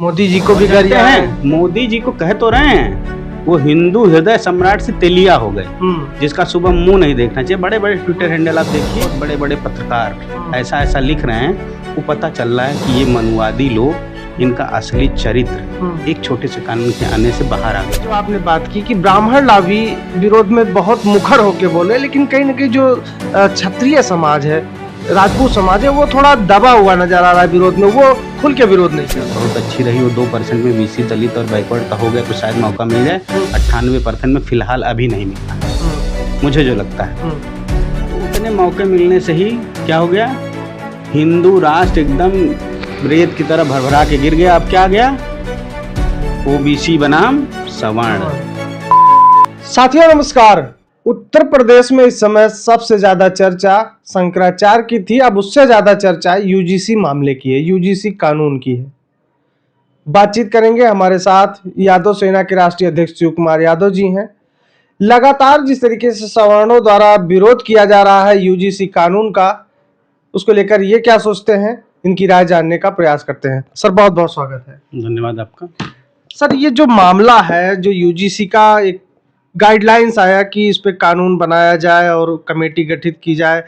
मोदी जी को भी कर जानते हैं, मोदी जी को कह तो रहे हैं, वो हिंदू हृदय सम्राट से तेलिया हो गए, जिसका सुबह मुंह नहीं देखना चाहिए। बड़े बड़े ट्विटर हैंडल आप देखिए, बड़े बड़े पत्रकार ऐसा ऐसा लिख रहे हैं, वो पता चल रहा है कि ये मनुवादी लोग, इनका असली चरित्र एक छोटे से कानून के आने से बाहर आ गया। जो आपने बात की कि ब्राह्मण लाभी विरोध में बहुत मुखर होके बोले, लेकिन कहीं ना कहीं जो क्षत्रिय समाज है, राजपूत समाज है, वो थोड़ा दबा हुआ नजर आ रहा है विरोध में, वो खुल के विरोध नहीं कर रहा। बहुत अच्छी रही वो 2% में बीसी दलित और बैकवर्ड का हो गया तो शायद मौका मिल जाए। 98% में फिलहाल अभी नहीं मिला, मुझे जो लगता है। उतने मौके मिलने से ही क्या हो गया, हिंदू राष्ट्र एकदम रेत की तरह भरभरा के गिर गया। अब क्या गया, ओबीसी बनाम सवर्ण। साथियों नमस्कार। उत्तर प्रदेश में इस समय सबसे ज्यादा चर्चा शंकराचार्य की थी, अब उससे ज्यादा चर्चा यूजीसी मामले की है, यूजीसी कानून की है। बातचीत करेंगे, हमारे साथ यादव सेना के राष्ट्रीय अध्यक्ष शिव कुमार यादव जी हैं। लगातार जिस तरीके से सवर्णों द्वारा विरोध किया जा रहा है यूजीसी कानून का, उसको लेकर ये क्या सोचते हैं, इनकी राय जानने का प्रयास करते हैं। सर बहुत बहुत स्वागत है। धन्यवाद आपका। सर ये जो मामला है, जो यूजीसी का एक गाइडलाइंस आया कि इस पे कानून बनाया जाए और कमेटी गठित की जाए,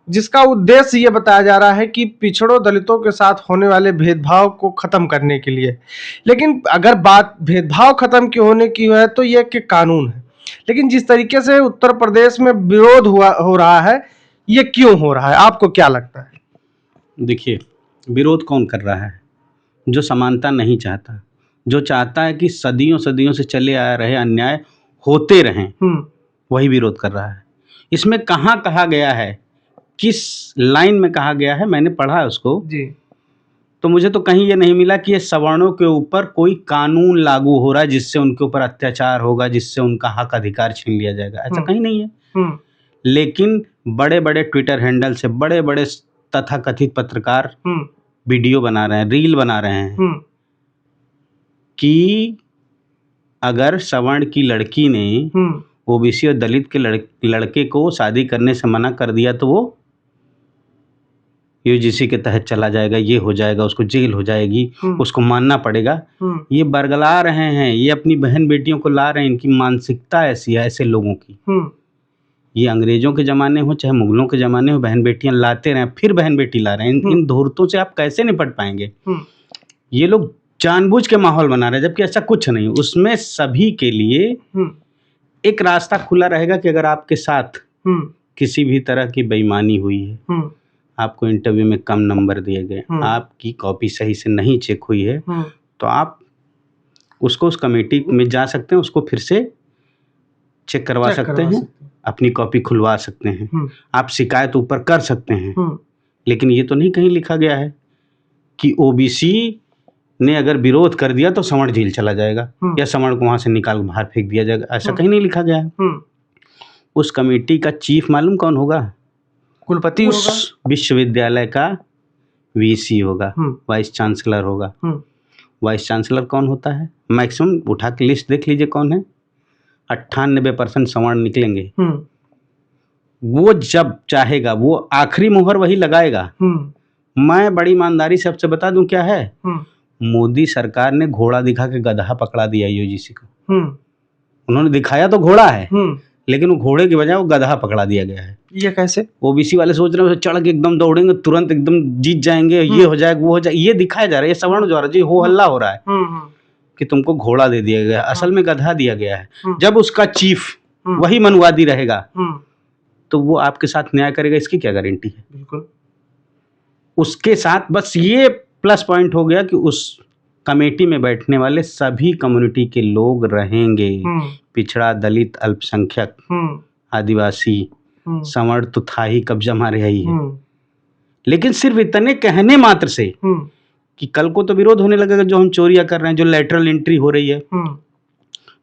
जिसका उद्देश्य ये बताया जा रहा है कि पिछड़ों दलितों के साथ होने वाले भेदभाव को खत्म करने के लिए। लेकिन अगर बात भेदभाव खत्म की होने की है तो ये कि कानून है, लेकिन जिस तरीके से उत्तर प्रदेश में विरोध हो रहा है, ये क्यों हो रहा है, आपको क्या लगता है? देखिए, विरोध कौन कर रहा है? जो समानता नहीं चाहता, जो चाहता है कि सदियों सदियों से चले आ रहे अन्याय होते रहें, वही विरोध कर रहा है। इसमें कहाँ कहा गया है, किस लाइन में कहा गया है, मैंने पढ़ा उसको जी, तो मुझे तो कहीं ये नहीं मिला कि ये सवर्णों के ऊपर कोई कानून लागू हो रहा है जिससे उनके ऊपर अत्याचार होगा, जिससे उनका हक अधिकार छीन लिया जाएगा, ऐसा कहीं नहीं है। लेकिन बड़े बड़े ट्विटर हैंडल से बड़े बड़े तथाकथित पत्रकार वीडियो बना रहे हैं, रील बना रहे हैं कि अगर सवर्ण की लड़की ने ओबीसी और दलित के लड़के को शादी करने से मना कर दिया तो वो यूजीसी के तहत चला जाएगा, ये हो जाएगा, उसको जेल हो जाएगी, उसको मानना पड़ेगा। ये बरगला रहे हैं, ये अपनी बहन बेटियों को ला रहे हैं। इनकी मानसिकता ऐसी है, ऐसे लोगों की। ये अंग्रेजों के ज़माने हो चाहे मुगलों के ज़माने हो, बहन बेटियां लाते रहे, फिर बहन बेटी ला रहे हैं। इन धूर्तों से आप कैसे निपट पाएंगे? ये लोग जानबूझ के माहौल बना रहे हैं, जबकि ऐसा कुछ नहीं। उसमें सभी के लिए एक रास्ता खुला रहेगा कि अगर आपके साथ किसी भी तरह की बेईमानी हुई है, आपको इंटरव्यू में कम नंबर दिए गए, आपकी कॉपी सही से नहीं चेक हुई है, तो आप उसको उस कमेटी में जा सकते हैं, उसको फिर से चेक करवा सकते हैं, अपनी कॉपी खुलवा सकते हैं, आप शिकायत ऊपर कर सकते हैं। लेकिन ये तो नहीं कहीं लिखा गया है कि ओबीसी ने अगर विरोध कर दिया तो सवर्ण जेल चला जाएगा या सवर्ण को वहां से निकाल बाहर फेंक दिया जाएगा, ऐसा कहीं नहीं लिखा गया है। उस कमेटी का चीफ मालूम कौन होगा? कुलपति होगा, उस विश्वविद्यालय का वीसी होगा, वाइस चांसलर होगा। वाइस चांसलर कौन होता है? मैक्सिमम उठा के लिस्ट देख लीजिए कौन है। 98% सवर्ण निकलेंगे। वो जब चाहेगा वो आखिरी मुहर वही लगाएगा। मैं बड़ी ईमानदारी से आपसे बता दूं क्या है, मोदी सरकार ने घोड़ा दिखा के गधा पकड़ा दिया यूजीसी को। उन्होंने दिखाया तो घोड़ा है, लेकिन वो घोड़े की बजाय वो गधा पकड़ा दिया गया है। ये कैसे? ओबीसी वाले सोच रहे हैं चढ़ के एकदम दौड़ेंगे, तुरंत एकदम जीत जाएंगे, ये हो जाएगा, वो हो जाएगा, ये दिखाया जा रहा है। ये सवर्ण द्वारा जी हो हल्ला हो रहा है कि तुमको घोड़ा दे दिया गया, असल में गधा दिया गया है। जब उसका चीफ वही मनुवादी रहेगा तो वो आपके साथ न्याय करेगा, इसकी क्या गारंटी है? बिल्कुल। उसके साथ बस ये प्लस पॉइंट हो गया कि उस कमेटी में बैठने वाले सभी कम्युनिटी के लोग रहेंगे, पिछड़ा, दलित, अल्पसंख्यक, आदिवासी, सवर्ण तो था ही, कब्जा मारे ही है। लेकिन सिर्फ इतने कहने मात्र से कि कल को तो विरोध होने लगेगा, जो हम चोरियां कर रहे हैं, जो लेटरल एंट्री हो रही है,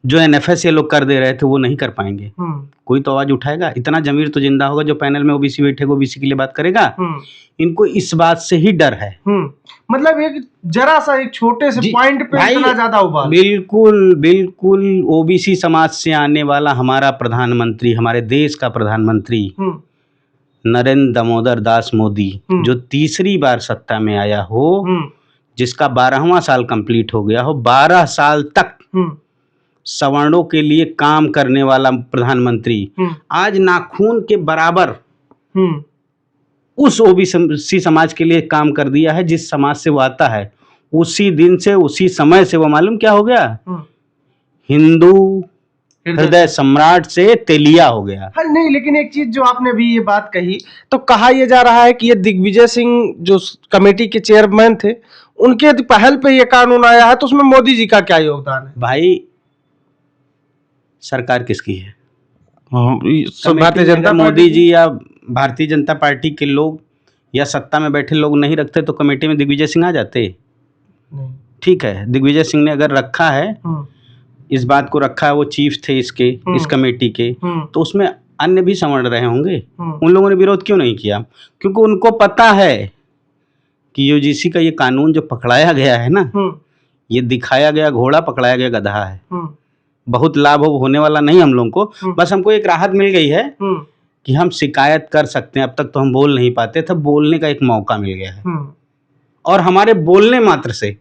जो एनएफएस ये लोग कर दे रहे थे, वो नहीं कर पाएंगे। कोई तो आवाज उठाएगा, इतना जमीर तो जिंदा होगा जो पैनल में ओबीसी बैठेगा, ओबीसी के लिए बात करेगा। इनको इस बात से ही डर है। मतलब एक जरा सा एक छोटे से पॉइंट पे इतना ज्यादा उबाल। बिल्कुल बिल्कुल। ओबीसी समाज से आने वाला हमारा प्रधानमंत्री, हमारे देश का प्रधानमंत्री नरेंद्र दामोदर दास मोदी, जो तीसरी बार सत्ता में आया हो, जिसका 12वां साल कंप्लीट हो गया हो, 12 साल तक सवर्णों के लिए काम करने वाला प्रधानमंत्री आज नाखून के बराबर उस ओबीसी समाज के लिए काम कर दिया है जिस समाज से वो आता है। उसी दिन से, उसी समय से वो मालूम क्या हो गया, हिंदू हृदय सम्राट से तेलिया हो गया। हाँ नहीं, लेकिन एक चीज जो आपने भी ये बात कही, तो कहा यह जा रहा है कि ये दिग्विजय सिंह जो कमेटी के चेयरमैन थे, उनके पहल पे ये कानून आया है, तो उसमें मोदी जी का क्या योगदान है? भाई सरकार किसकी है? भारतीय जनता मोदी जी या भारतीय जनता पार्टी के लोग या सत्ता में बैठे लोग नहीं रखते तो कमेटी में दिग्विजय सिंह आ जाते? ठीक है, दिग्विजय सिंह ने अगर रखा है, इस बात को रखा है, वो चीफ थे इसके, इस कमेटी के, तो उसमें अन्य भी संवर्ण रहे होंगे। उन लोगों ने विरोध क्यों नहीं किया? क्योंकि उनको पता है कि यूजीसी का ये कानून जो पकड़ाया गया है ना, ये दिखाया गया घोड़ा पकड़ाया गया गधा है। बहुत लाभ होने वाला नहीं हम लोगों को, बस हमको एक राहत मिल गई है कि हम शिकायत कर सकते हैं। अब तक तो हम बोल नहीं पाते थे, बोलने का एक मौका मिल गया है। और हमारे बोलने मात्र से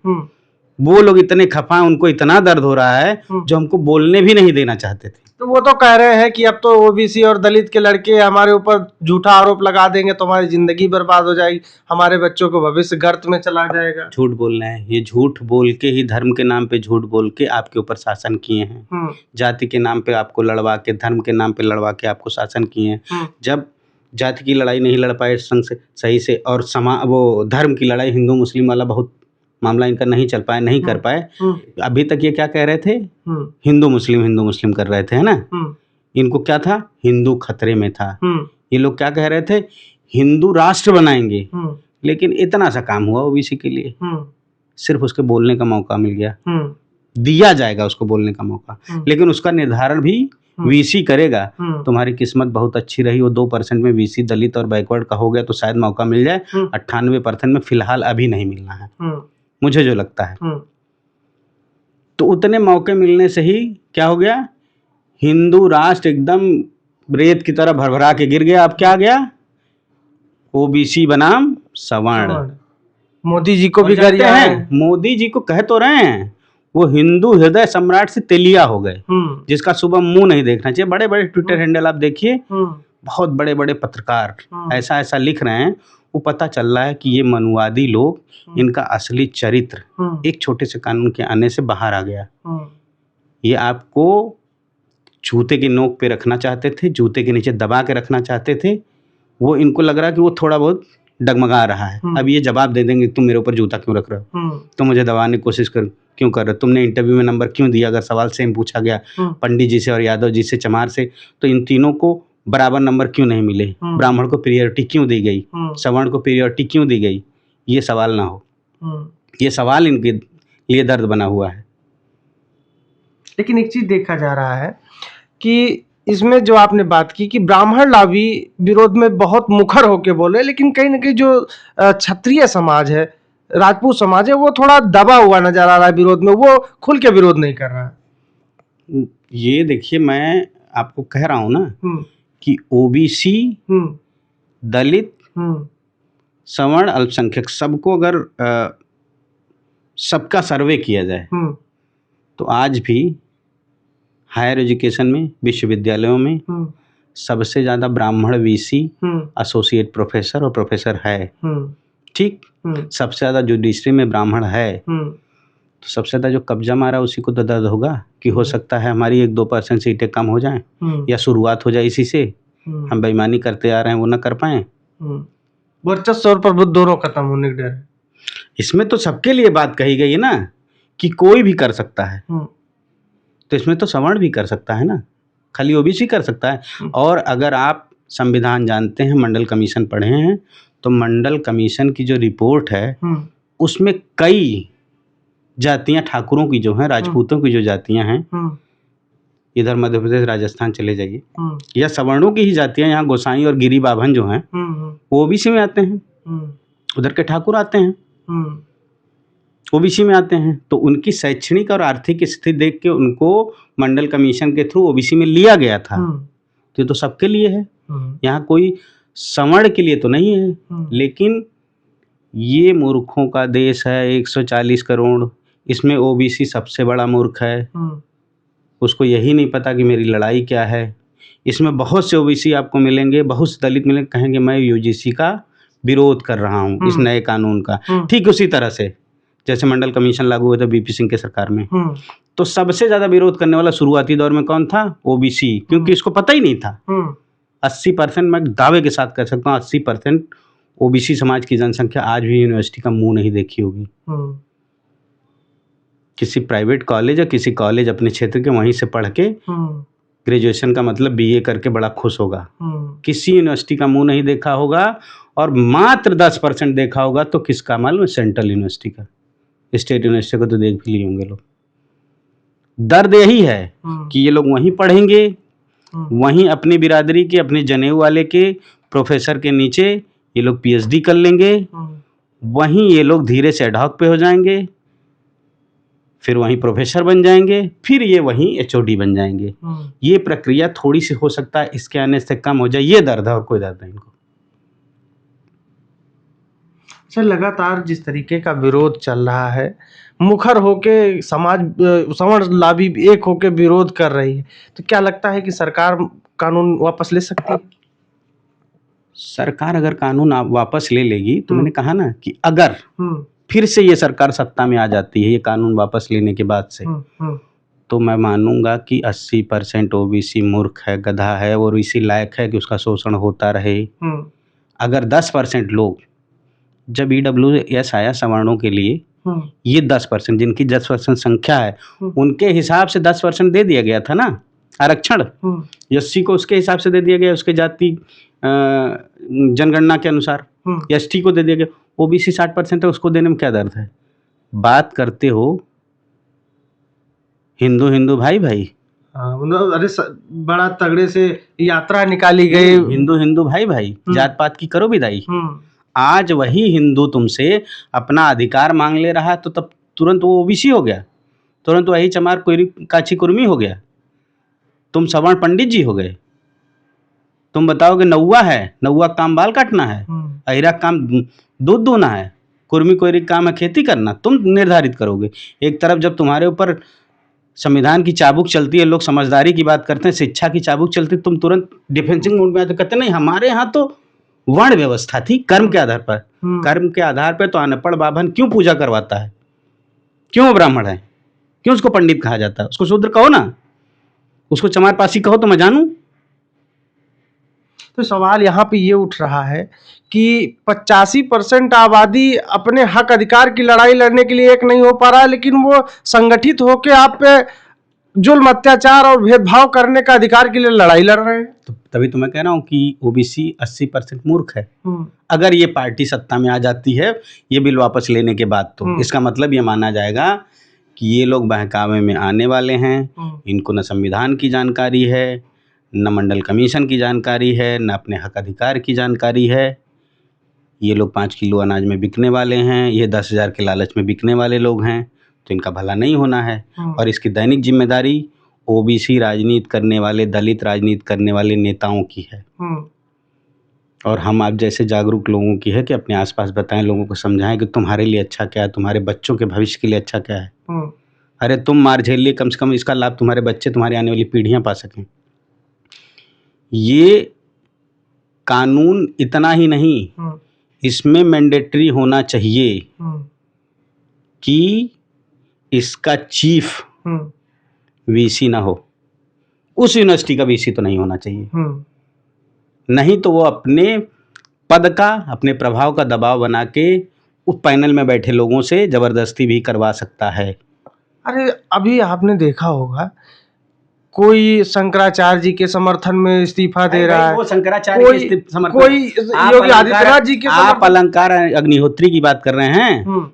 वो लोग इतने खफा हैं, उनको इतना दर्द हो रहा है जो हमको बोलने भी नहीं देना चाहते थे। तो वो तो कह रहे हैं कि अब तो ओबीसी और दलित के लड़के हमारे ऊपर झूठा आरोप लगा देंगे तो हमारी जिंदगी बर्बाद हो जाएगी, हमारे बच्चों को भविष्य गर्त में चला जाएगा। झूठ बोलना है, ये झूठ बोल के ही, धर्म के नाम पे झूठ बोल के आपके ऊपर शासन किए हैं। जाति के नाम पे आपको लड़वा के, धर्म के नाम पे लड़वा के आपको शासन किए हैं। जब जाति की लड़ाई नहीं लड़ पाए संघ से सही से, और वो धर्म की लड़ाई हिंदू मुस्लिम वाला बहुत मामला इनका नहीं चल पाया, नहीं कर पाए। अभी तक ये क्या कह रहे थे, हिंदू मुस्लिम कर रहे थे, है ना। इनको क्या था, हिंदू खतरे में था। ये लोग क्या कह रहे थे, हिंदू राष्ट्र बनाएंगे। लेकिन इतना सा काम हुआ ओबीसी के लिए, सिर्फ उसके बोलने का मौका मिल गया, दिया जाएगा उसको बोलने का मौका, लेकिन उसका निर्धारण भी वीसी करेगा। तुम्हारी किस्मत बहुत अच्छी रही, वो 2% में वीसी दलित और बैकवर्ड का हो गया तो शायद मौका मिल जाए। 98% में फिलहाल अभी नहीं मिलना है, मुझे जो लगता है। तो उतने मौके मिलने से ही क्या हो गया, हिंदू राष्ट्र एकदम रेत की तरह भरभरा के गिर गया। अब क्या आ गया, ओबीसी बनाम सवर्ण। मोदी जी को भी गरिया है, मोदी जी को कह तो रहे हैं, वो हिंदू हृदय सम्राट से तेलिया हो गए, जिसका सुबह मुंह नहीं देखना चाहिए। बड़े बड़े ट्विटर हैंडल आप देखिए, बहुत बड़े बड़े पत्रकार ऐसा ऐसा लिख रहे हैं, वो पता चल रहा है कि ये मनुवादी लोग, इनका असली चरित्र एक छोटे से कानून के आने से बाहर आ गया। ये आपको जूते की नोक पे रखना चाहते थे, जूते के नीचे दबा के रखना चाहते थे। वो इनको लग रहा कि वो थोड़ा बहुत डगमगा रहा है, अब ये जवाब दे देंगे, तुम मेरे ऊपर जूता क्यों रख रहे हो, तुम मुझे दबाने की कोशिश क्यों कर रहे हो, तुमने इंटरव्यू में नंबर क्यों दिया। अगर सवाल सेम पूछा गया पंडित जी से और यादव जी से, चमार से, तो इन तीनों को बराबर नंबर क्यों नहीं मिले, ब्राह्मण को प्रियोरिटी क्यों दी गई, सवर्ण को प्रियोरिटी क्यों दी गई, ये सवाल ना हो। ये सवाल इनके लिए दर्द बना हुआ है। लेकिन एक चीज देखा जा रहा है कि इसमें जो आपने बात की कि ब्राह्मण लाभी विरोध में बहुत मुखर होके बोले, लेकिन कहीं ना कहीं जो क्षत्रिय समाज है, राजपूत समाज है, वो थोड़ा दबा हुआ नजर आ रहा है विरोध में, वो खुल के विरोध नहीं कर रहा है। ये देखिए, मैं आपको कह रहा हूं ना कि ओबीसी, दलित, सवर्ण, अल्पसंख्यक, सबको अगर सबका सर्वे किया जाए तो आज भी हायर एजुकेशन में, विश्वविद्यालयों में सबसे ज्यादा ब्राह्मण वीसी, एसोसिएट प्रोफेसर और प्रोफेसर है। ठीक, सबसे ज्यादा जुडिशरी में ब्राह्मण है, तो सबसे ज्यादा जो कब्जा मारा उसी को तो दर्द होगा कि हो सकता है हमारी 1-2% सीटें कम हो जाएं, या शुरुआत हो जाए इसी से, हम बेईमानी करते आ रहे हैं वो ना कर पाए। वर्चस्व और प्रभुत्व दोनों खत्म होने के डर है। इसमें तो सबके लिए बात कही गई है ना कि कोई भी कर सकता है, तो इसमें तो सवर्ण भी कर सकता है ना, खाली ओबीसी कर सकता है। और अगर आप संविधान जानते हैं, मंडल कमीशन पढ़े हैं, तो मंडल कमीशन की जो रिपोर्ट है उसमें कई जातियां, ठाकुरों की जो हैं, राजपूतों की जो जातियां हैं, इधर मध्य प्रदेश राजस्थान चले जाइए, या सवर्णों की ही जातियां, यहाँ गोसाई और गिरी बाभन जो हैं वो ओबीसी में आते हैं, उधर के ठाकुर आते हैं ओबीसी में आते हैं। तो उनकी शैक्षणिक और आर्थिक स्थिति देख के उनको मंडल कमीशन के थ्रू ओबीसी में लिया गया था। तो ये तो सबके लिए है, यहाँ कोई सवर्ण के लिए तो नहीं है। लेकिन ये मूर्खों का देश है, 140 करोड़, इसमें ओबीसी सबसे बड़ा मूर्ख है। उसको यही नहीं पता कि मेरी लड़ाई क्या है। इसमें बहुत से ओबीसी आपको मिलेंगे, बहुत से दलित मिलेंगे, कहेंगे मैं यूजीसी का विरोध कर रहा हूँ, इस नए कानून का। ठीक उसी तरह से जैसे मंडल कमीशन लागू हुआ था बीपी सिंह के सरकार में, तो सबसे ज्यादा विरोध करने वाला शुरुआती दौर में कौन था? ओबीसी, क्योंकि इसको पता ही नहीं था। 80% मैं दावे के साथ कह सकता हूँ, 80% ओबीसी समाज की जनसंख्या आज भी यूनिवर्सिटी का मुंह नहीं देखी होगी। किसी प्राइवेट कॉलेज या किसी कॉलेज अपने क्षेत्र के वहीं से पढ़ के ग्रेजुएशन का मतलब बीए करके बड़ा खुश होगा। किसी यूनिवर्सिटी का मुंह नहीं देखा होगा, और मात्र 10% देखा होगा तो किसका मालूम? सेंट्रल यूनिवर्सिटी का। स्टेट यूनिवर्सिटी को तो देख भी लिए होंगे लोग। दर्द यही है कि ये लोग वहीं पढ़ेंगे, वहीं अपनी बिरादरी के, अपने जनेऊ वाले के प्रोफेसर के नीचे ये लोग पीएचडी कर लेंगे, वहीं ये लोग धीरे से एडहॉक पे हो जाएंगे, फिर वहीं प्रोफेसर बन जाएंगे, फिर ये वहीं एचओडी बन जाएंगे। ये प्रक्रिया थोड़ी सी हो सकता है इसके आने से कम हो जाए, ये दर्द है और कोई दर्द नहीं इनको। सर, लगातार जिस तरीके का विरोध चल रहा है, मुखर होके समाज सवर्ण लाभी एक होके विरोध कर रही है, तो क्या लगता है कि सरकार कानून वापस ले सकती है? सरकार अगर कानून वापस ले लेगी तो मैंने कहा ना कि अगर फिर से ये सरकार सत्ता में आ जाती है ये कानून वापस लेने के बाद से, तो मैं मानूंगा कि 80% ओबीसी मूर्ख है, गधा है और इसी लायक है कि उसका शोषण होता रहे। अगर 10% लोग, जब ईडब्ल्यूएस आया सवर्णों के लिए, ये 10% जिनकी 10% संख्या है उनके हिसाब से 10% दे दिया गया था ना आरक्षण। एससी को उसके हिसाब से दे दिया गया, उसके जाति जनगणना के अनुसार। एसटी को दे दिया गया। ओबीसी 60% है, उसको देने में क्या दर्द है? बात करते हो हिंदू हिंदू भाई भाई, अरे बड़ा तगड़े से यात्रा निकाली गई, हिंदू हिंदू भाई भाई, जात पात की करो विदाई। आज वही हिंदू तुमसे अपना अधिकार मांग ले रहा है तो तब तुरंत वो ओबीसी हो गया, तुरंत वही चमार काची कुर्मी हो गया, तुम सवर्ण पंडित जी हो गए। तुम बताओगे नौवा है, नौवा काम बाल काटना है, अहिरा काम दूध दूना है, कुर्मी कोयरी काम है खेती करना, तुम निर्धारित करोगे। एक तरफ जब तुम्हारे ऊपर संविधान की चाबुक चलती है, लोग समझदारी की बात करते हैं, शिक्षा की चाबुक चलती है, तुम तुरंत डिफेंसिंग मोड में आते, कहते नहीं हमारे यहाँ तो वर्ण व्यवस्था थी कर्म के आधार पर। कर्म के आधार पर तो अनपढ़ बाभन क्यों पूजा करवाता है? क्यों ब्राह्मण है? क्यों उसको पंडित कहा जाता है? उसको शूद्र कहो ना, उसको चमार पासी कहो तो मैं जानूं। तो सवाल यहाँ पे ये उठ रहा है कि 85% आबादी अपने हक अधिकार की लड़ाई लड़ने के लिए एक नहीं हो पा रहा है, लेकिन वो संगठित होकर आप पे जुल्म, अत्याचार और भेदभाव करने का अधिकार के लिए लड़ाई लड़ रहे हैं। तो तभी तो मैं कह रहा हूँ कि ओबीसी 80% मूर्ख है। अगर ये पार्टी सत्ता में आ जाती है ये बिल वापस लेने के बाद, तो इसका मतलब ये माना जाएगा कि ये लोग बहकावे में आने वाले हैं। इनको न संविधान की जानकारी है, न मंडल कमीशन की जानकारी है, न अपने हक अधिकार की जानकारी है। ये लोग 5 किलो अनाज में बिकने वाले हैं, ये 10,000 के लालच में बिकने वाले लोग हैं, तो इनका भला नहीं होना है। और इसकी दैनिक जिम्मेदारी ओबीसी राजनीति करने वाले, दलित राजनीति करने वाले नेताओं की है। और हम आप जैसे जागरूक लोगों की है कि अपने आसपास बताएं, लोगों को समझाएं कि तुम्हारे लिए अच्छा क्या है, तुम्हारे बच्चों के भविष्य के लिए अच्छा क्या है। अरे तुम मार झेल लिए, कम से कम इसका लाभ तुम्हारे बच्चे, तुम्हारी आने वाली पीढ़ियां पा सकें। ये कानून इतना ही नहीं, इसमें मैंडेटरी होना चाहिए कि इसका चीफ वीसी ना हो। उस यूनिवर्सिटी का वीसी तो नहीं होना चाहिए, नहीं तो वो अपने पद का, अपने प्रभाव का दबाव बना के उस पैनल में बैठे लोगों से जबरदस्ती भी करवा सकता है। अरे अभी आपने देखा होगा कोई शंकराचार्य जी के समर्थन में इस्तीफा दे रहा है, वो शंकराचार्य के समर्थन, कोई योगी आदित्यनाथ जी के आप अलंकार अग्निहोत्री की बात कर रहे हैं।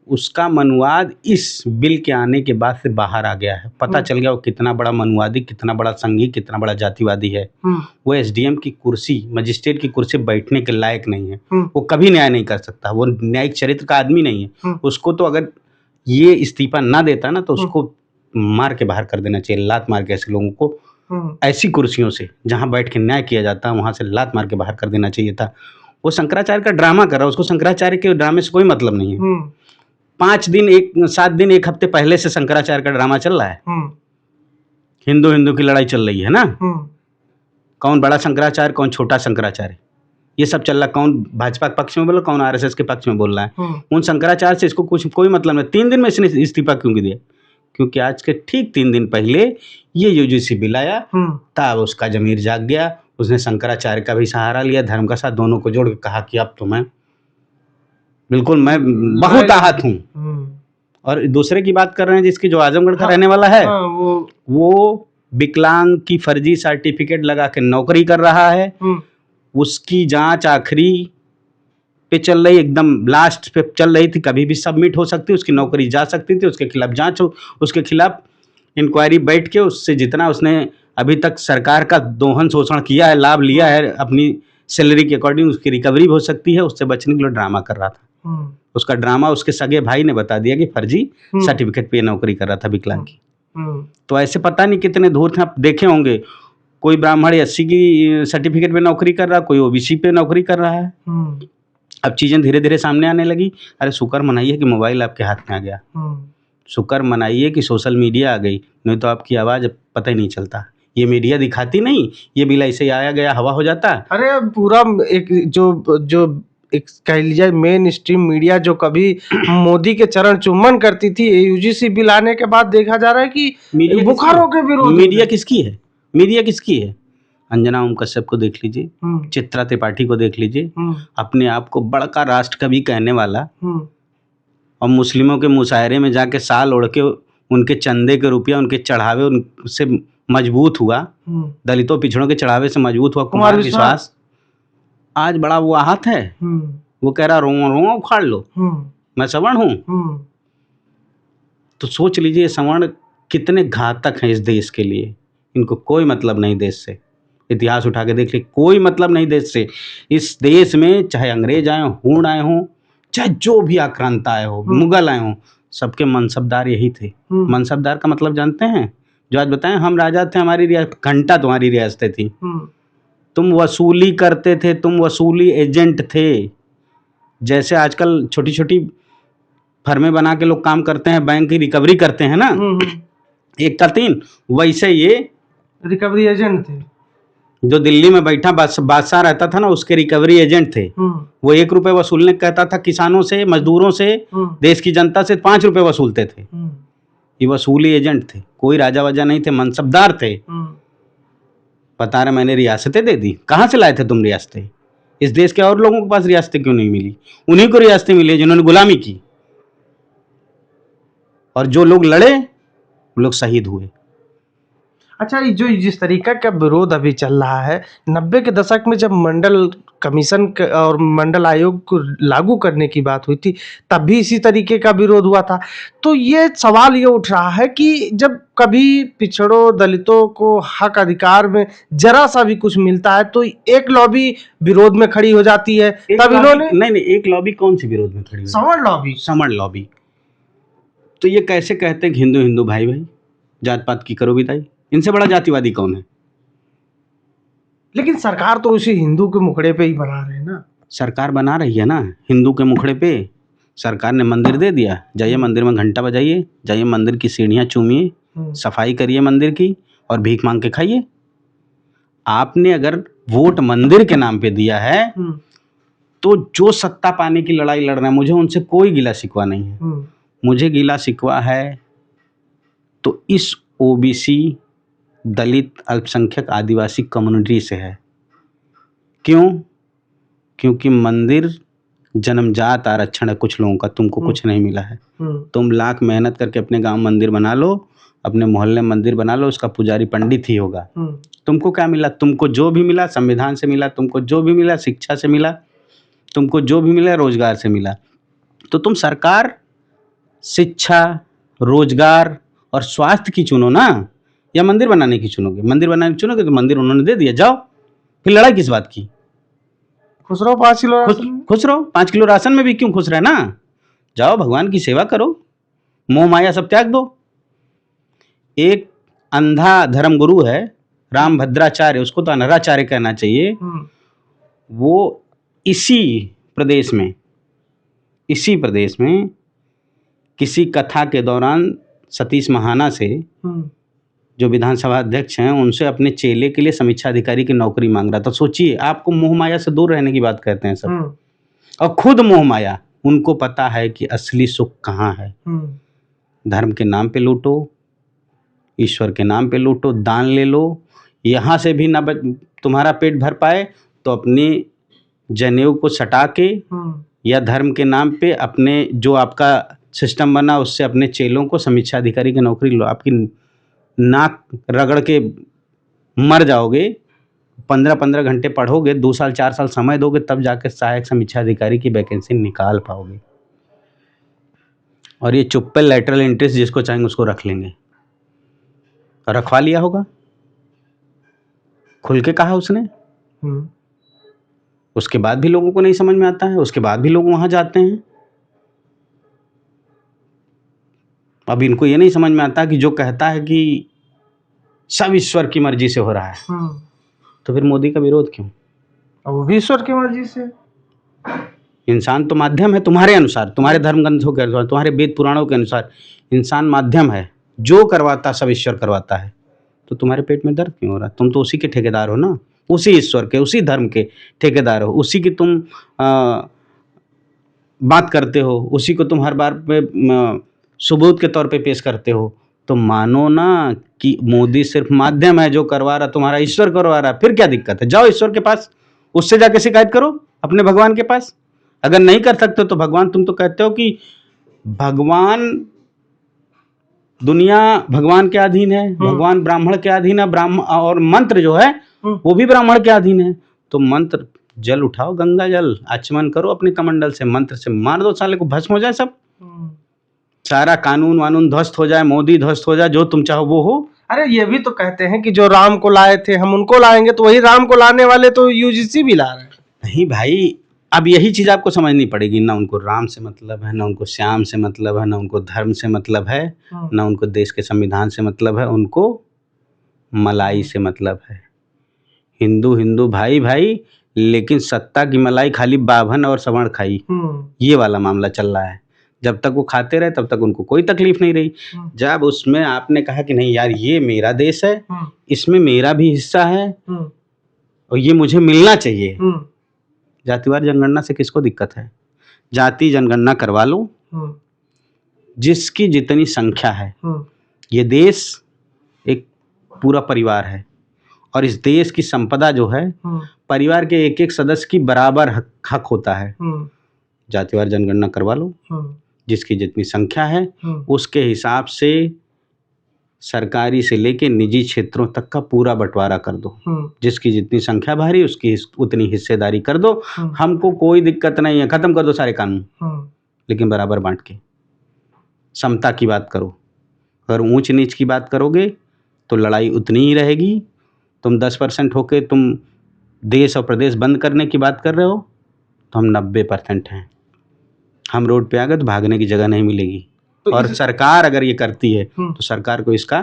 उसका मनुवाद इस बिल के आने के बाद से बाहर आ गया है। पता चल गया वो कितना बड़ा मनुवादी, कितना बड़ा संघी, कितना बड़ा जातिवादी है। वो एसडीएम की कुर्सी, मजिस्ट्रेट की कुर्सी बैठने के लायक नहीं है। वो कभी न्याय नहीं कर सकता, वो न्यायिक चरित्र का आदमी नहीं है। उसको तो अगर ये इस्तीफा ना देता ना तो उसको मार के बाहर कर देना चाहिए, लात मार के। ऐसे लोगों को ऐसी कुर्सियों से जहां बैठ के न्याय किया जाता है वहां से लात मार के बाहर कर देना चाहिए था। वो शंकराचार्य का ड्रामा कर रहा है, उसको शंकराचार्य के ड्रामे से कोई मतलब नहीं है। 5 दिन 7 दिन 1 हफ्ते पहले से शंकराचार्य का ड्रामा चल रहा है। हिंदू हिंदू की लड़ाई चल रही है ना, कौन बड़ा शंकराचार्य कौन छोटा शंकराचार्य, ये सब चल रहा। कौन भाजपा के पक्ष में बोल रहा, कौन आरएसएस के पक्ष में बोल रहा है। उन शंकराचार्य से इसको कुछ कोई मतलब नहीं। 3 दिन में इसने इस्तीफा क्यों दिया? क्योंकि आज के ठीक 3 दिन पहले ये यूजीसी बिल आया, तब उसका जमीर जाग गया। उसने शंकराचार्य का भी सहारा लिया, धर्म का साथ, दोनों को जोड़ के कहा कि अब तो मैं बहुत आहत हूँ। और दूसरे की बात कर रहे हैं जिसकी, जो आजमगढ़ का रहने वाला है, वो विकलांग की फर्जी सर्टिफिकेट लगा के नौकरी कर रहा है। उसकी जांच आखिरी पे चल रही, एकदम लास्ट पे चल रही थी, कभी भी सबमिट हो सकती, उसकी नौकरी जा सकती थी, उसके खिलाफ जांच हो, उसके खिलाफ इंक्वायरी बैठ के उससे जितना उसने अभी तक सरकार का दोहन शोषण किया है, लाभ लिया है अपनी सैलरी के अकॉर्डिंग, उसकी रिकवरी हो सकती है। उससे बचने के लिए ड्रामा कर रहा था। उसका ड्रामा उसके सगे भाई ने बता दिया कि फर्जी सर्टिफिकेट पे नौकरी कर रहा था विकलांग की। तो ऐसे पता नहीं कितने धूर्त हैं, आप देखे होंगे। कोई ब्राह्मण एससी की सर्टिफिकेट पे नौकरी कर रहा, कोई ओबीसी पे नौकरी कर रहा है। अब चीजें धीरे धीरे सामने आने लगी। अरे शुक्र मनाइए कि मोबाइल आपके हाथ में आ गया, शुक्र मनाइए कि सोशल मीडिया आ गई, नहीं तो आपकी आवाज पता ही नहीं चलता। ये मीडिया दिखाती नहीं, ये बिल ऐसे आया गया हवा हो जाता। अरे पूरा एक जो एक कह लीजिए मेन स्ट्रीम मीडिया जो कभी मोदी के चरण चुम्बन करती थी, यूजीसी बिल आने के बाद देखा जा रहा है कि बुखारों के विरोध। मीडिया किसकी है? मीडिया किसकी है? अंजना ओम कश्यप को देख लीजिए, चित्रा त्रिपाठी को देख लीजिए, अपने आप को बड़का राष्ट्र कवि कहने वाला, और मुस्लिमों के मुशायरे में जाके साल ओढ़ के उनके चंदे के रुपया, उनके चढ़ावे उनसे मजबूत हुआ, दलितों पिछड़ों के चढ़ावे से मजबूत हुआ कुमार विश्वास। आज बड़ा वो आहत है, वो कह रहा रोआ उखाड़ लो, मैं सवर्ण हूँ। तो सोच लीजिए सवर्ण कितने घातक हैं इस देश के लिए। इनको कोई मतलब नहीं देश से, इतिहास उठा के देख ले, कोई मतलब नहीं देश से। इस देश में चाहे अंग्रेज आए हों, हूण आए हों, चाहे जो भी आक्रांत आए हो, मुगल आए हों, सबके मनसबदार यही थे। मनसबदार का मतलब जानते हैं? जो आज बताएं, हम राजा थे, हमारी घंटा तुम्हारी रियासतें थी, तुम वसूली करते थे, तुम वसूली एजेंट थे। जैसे आजकल छोटी छोटी फर्में बना के लोग काम करते हैं, बैंक की रिकवरी करते हैं ना, 1 का 3, वैसे ये रिकवरी एजेंट थे। जो दिल्ली में बैठा बादशाह रहता था ना, उसके रिकवरी एजेंट थे। वो 1 रुपए वसूलने कहता था किसानों से, मजदूरों से, देश की जनता से 5 रुपए वसूलते थे। ये वसूली एजेंट थे, कोई राजा वजा नहीं थे, मनसबदार थे। बता रहे मैंने रियासतें दे दी, कहाँ से लाए थे तुम रियासतें? इस देश के और लोगों के पास रियासतें क्यों नहीं मिली? उन्हीं को रियासतें मिली जिन्होंने गुलामी की, और जो लोग लड़े वो लोग शहीद हुए। अच्छा, ये जो जिस तरीका का विरोध अभी चल रहा है, 90 के दशक में जब मंडल कमीशन और मंडल आयोग को लागू करने की बात हुई थी, तब भी इसी तरीके का विरोध हुआ था। तो ये सवाल ये उठ रहा है कि जब कभी पिछड़ों, दलितों को हक अधिकार में जरा सा भी कुछ मिलता है तो एक लॉबी विरोध में खड़ी हो जाती है। तब इन्होंने नहीं, एक लॉबी कौन सी विरोध में खड़ी? सवर्ण लॉबी। सवर्ण लॉबी। तो ये कैसे कहते हैं हिंदू हिंदू भाई भाई, जात पात की करो बिताई? इनसे बड़ा जातिवादी कौन है? लेकिन सरकार तो उसी हिंदू के मुखड़े पे ही बना रहे हैं ना। सरकार बना रही है ना हिंदू के मुखड़े पे। सरकार ने मंदिर दे दिया, जाइए मंदिर में घंटा बजाइए, जाइए मंदिर की सीढ़ियाँ चूमिए, सफाई करिए मंदिर की, और भीख मांग के खाइए। आपने अगर वोट मंदिर के नाम पे दिया है, तो जो सत्ता पाने की लड़ाई लड़ रहे हैं, मुझे उनसे कोई गिला शिकवा नहीं है। मुझे गिला शिकवा है तो इस ओबीसी, दलित, अल्पसंख्यक, आदिवासी कम्युनिटी से है। क्यों? क्योंकि मंदिर जन्मजात आरक्षण है कुछ लोगों का, तुमको कुछ नहीं मिला है। तुम लाख मेहनत करके अपने गांव मंदिर बना लो, अपने मोहल्ले मंदिर बना लो, उसका पुजारी पंडित ही होगा। तुमको क्या मिला? तुमको जो भी मिला संविधान से मिला, तुमको जो भी मिला शिक्षा से मिला, तुमको जो भी मिला रोजगार से मिला। तो तुम सरकार शिक्षा, रोजगार और स्वास्थ्य की चुनो ना, या मंदिर बनाने की चुनोगे? मंदिर बनाने की चुनोगे तो मंदिर उन्होंने दे दिया, जाओ, फिर लड़ाई किस बात की? खुश रहो 5 किलो खुश रहो 5 किलो राशन में भी क्यों खुश रहना? जाओ भगवान की सेवा करो, मोह माया सब त्याग दो। एक अंधा धर्म गुरु है राम भद्राचार्य, उसको तो अनराचार्य कहना चाहिए। वो इसी प्रदेश में किसी कथा के दौरान सतीश महाना से, जो विधानसभा अध्यक्ष हैं, उनसे अपने चेले के लिए समीक्षा अधिकारी की नौकरी मांग रहा था। सोचिए, आपको मोह माया से दूर रहने की बात कहते हैं सब, और खुद मोह माया। उनको पता है कि असली सुख कहाँ है। धर्म के नाम पे लूटो, ईश्वर के नाम पे लूटो, दान ले लो, यहाँ से भी ना तुम्हारा पेट भर पाए तो अपने जनेऊ को सटा के या धर्म के नाम पे अपने जो आपका सिस्टम बना उससे अपने चेलों को समीक्षा अधिकारी की नौकरी लो। आपकी नाक रगड़ के मर जाओगे। 15-15 घंटे पढ़ोगे, 2 साल 4 साल समय दोगे, तब जाके सहायक समीक्षा अधिकारी की वैकेंसी निकाल पाओगे। और ये चुप्पे लैटरल इंटरेस्ट जिसको चाहेंगे उसको रख लेंगे। रखवा लिया होगा, खुल के कहा उसने। उसके बाद भी लोगों को नहीं समझ में आता है, उसके बाद भी लोग वहां जाते हैं। अब इनको ये नहीं समझ में आता कि जो कहता है कि सब ईश्वर की मर्जी से हो रहा है, तो फिर मोदी का विरोध क्यों? अब वो भी ईश्वर की मर्जी से। इंसान तो माध्यम है तुम्हारे अनुसार, तुम्हारे धर्म ग्रंथों के अनुसार, तुम्हारे वेद पुराणों के अनुसार इंसान माध्यम है। जो करवाता सब ईश्वर करवाता है, तो तुम्हारे पेट में दर्द क्यों हो रहा है? तुम तो उसी के ठेकेदार हो ना, उसी ईश्वर के, उसी धर्म के ठेकेदार हो, उसी की तुम बात करते हो, उसी को तुम हर बार पे सबूत के तौर पे पेश करते हो। तो मानो ना कि मोदी सिर्फ माध्यम है, जो करवा रहा तुम्हारा ईश्वर करवा रहा। फिर क्या दिक्कत है? जाओ ईश्वर के पास, उससे जाके शिकायत करो अपने भगवान के पास। अगर नहीं कर सकते तो भगवान, तुम तो कहते हो कि भगवान, दुनिया भगवान के अधीन है, भगवान ब्राह्मण के अधीन है, ब्राह्मण, और मंत्र जो है वो भी ब्राह्मण के अधीन है। तो मंत्र जल उठाओ, गंगा जल आचमन करो अपनी कमंडल से, मंत्र से मार दो साले को, भस्म हो जाए सब, सारा कानून वानून ध्वस्त हो जाए, मोदी ध्वस्त हो जाए, जो तुम चाहो वो हो। अरे ये भी तो कहते हैं कि जो राम को लाए थे हम उनको लाएंगे, तो वही राम को लाने वाले तो यूजीसी भी ला रहे हैं। नहीं भाई, अब यही चीज आपको समझनी पड़ेगी। ना उनको राम से मतलब है, ना उनको श्याम से मतलब है, ना उनको धर्म से मतलब है, ना उनको देश के संविधान से मतलब है, उनको मलाई से मतलब है। हिंदू हिंदू भाई भाई, लेकिन सत्ता की मलाई खाली बाभन और सवर्ण खाई, ये वाला मामला चल रहा है। जब तक वो खाते रहे तब तक उनको कोई तकलीफ नहीं रही। जब उसमें आपने कहा कि नहीं यार ये मेरा देश है, इसमें मेरा भी हिस्सा है और ये मुझे मिलना चाहिए। जातिवार जनगणना से किसको दिक्कत है? जाति जनगणना करवा लो, जिसकी जितनी संख्या है। ये देश एक पूरा परिवार है और इस देश की संपदा जो है परिवार के एक एक सदस्य की बराबर हक होता है। जातिवार जनगणना करवा लो, जिसकी जितनी संख्या है उसके हिसाब से सरकारी से लेके निजी क्षेत्रों तक का पूरा बंटवारा कर दो। जिसकी जितनी संख्या भारी उसकी उतनी हिस्सेदारी कर दो। हमको कोई दिक्कत नहीं है, खत्म कर दो सारे कानून, लेकिन बराबर बांट के समता की बात करो। अगर ऊंच नीच की बात करोगे तो लड़ाई उतनी ही रहेगी। तुम 10% होके तुम देश और प्रदेश बंद करने की बात कर रहे हो, तो हम 90% हैं। हम रोड पे आ गए तो भागने की जगह नहीं मिलेगी। तो और सरकार अगर ये करती है तो सरकार को इसका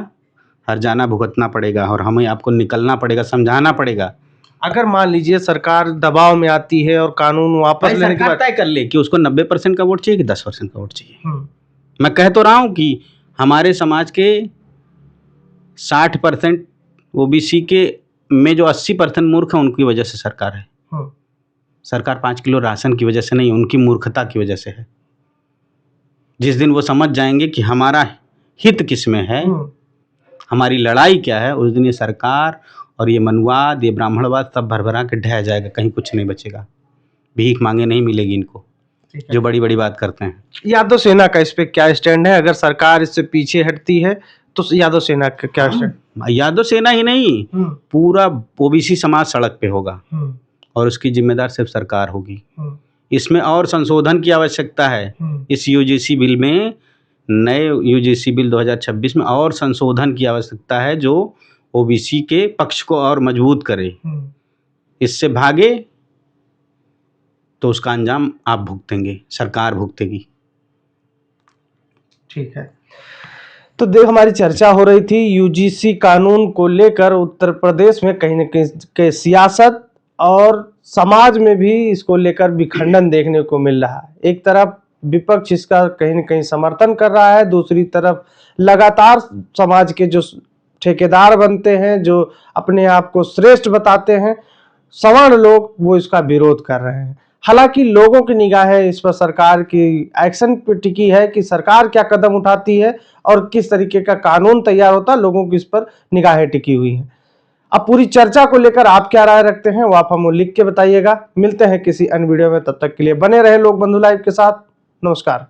हर्जाना भुगतना पड़ेगा और हमें आपको निकलना पड़ेगा, समझाना पड़ेगा। अगर मान लीजिए सरकार दबाव में आती है और कानून वापस लेने के बाद तय कर ले कि उसको 90% का वोट चाहिए कि 10% का वोट चाहिए। मैं कह तो रहा हूँ कि हमारे समाज के 60% ओबीसी के में जो 80% मूर्ख है उनकी वजह से सरकार है। सरकार 5 किलो राशन की वजह से नहीं, उनकी मूर्खता की वजह से है। जिस दिन वो समझ जाएंगे कि हमारा हित किस में है, हमारी लड़ाई क्या है, उस दिन ये सरकार और ये मनुवाद, ये ब्राह्मणवाद सब भरभरा के ढह जाएगा, कहीं कुछ नहीं बचेगा। भीख मांगे नहीं मिलेगी इनको, जो बड़ी बड़ी बात करते हैं। यादव सेना का इस पे क्या स्टैंड है? अगर सरकार इससे पीछे हटती है तो यादव सेना का क्या स्टैंड? यादव सेना ही नहीं, पूरा ओबीसी समाज सड़क पे होगा और उसकी जिम्मेदार सिर्फ सरकार होगी। इसमें और संशोधन की आवश्यकता है। इस यूजीसी बिल में, नए यूजीसी बिल 2026 में और संशोधन की आवश्यकता है जो ओबीसी के पक्ष को और मजबूत करे। इससे भागे तो उसका अंजाम आप भुगतेंगे, सरकार भुगतेगी। ठीक है, तो देख हमारी चर्चा हो रही थी यूजीसी कानून को लेकर उत्तर प्रदेश में कहीं न कहीं सियासत और समाज में भी इसको लेकर विखंडन देखने को मिल रहा है। एक तरफ विपक्ष इसका कहीं न कहीं समर्थन कर रहा है, दूसरी तरफ लगातार समाज के जो ठेकेदार बनते हैं, जो अपने आप को श्रेष्ठ बताते हैं, सवर्ण लोग, वो इसका विरोध कर रहे हैं। हालांकि लोगों की निगाहें इस पर सरकार की एक्शन पर टिकी है कि सरकार क्या कदम उठाती है और किस तरीके का कानून तैयार होता है, लोगों की इस पर निगाहें टिकी हुई हैं। अब पूरी चर्चा को लेकर आप क्या राय रखते हैं वो आप हमें लिख के बताइएगा। मिलते हैं किसी अन्य वीडियो में, तब तक के लिए बने रहे लोक बंधु लाइव के साथ। नमस्कार।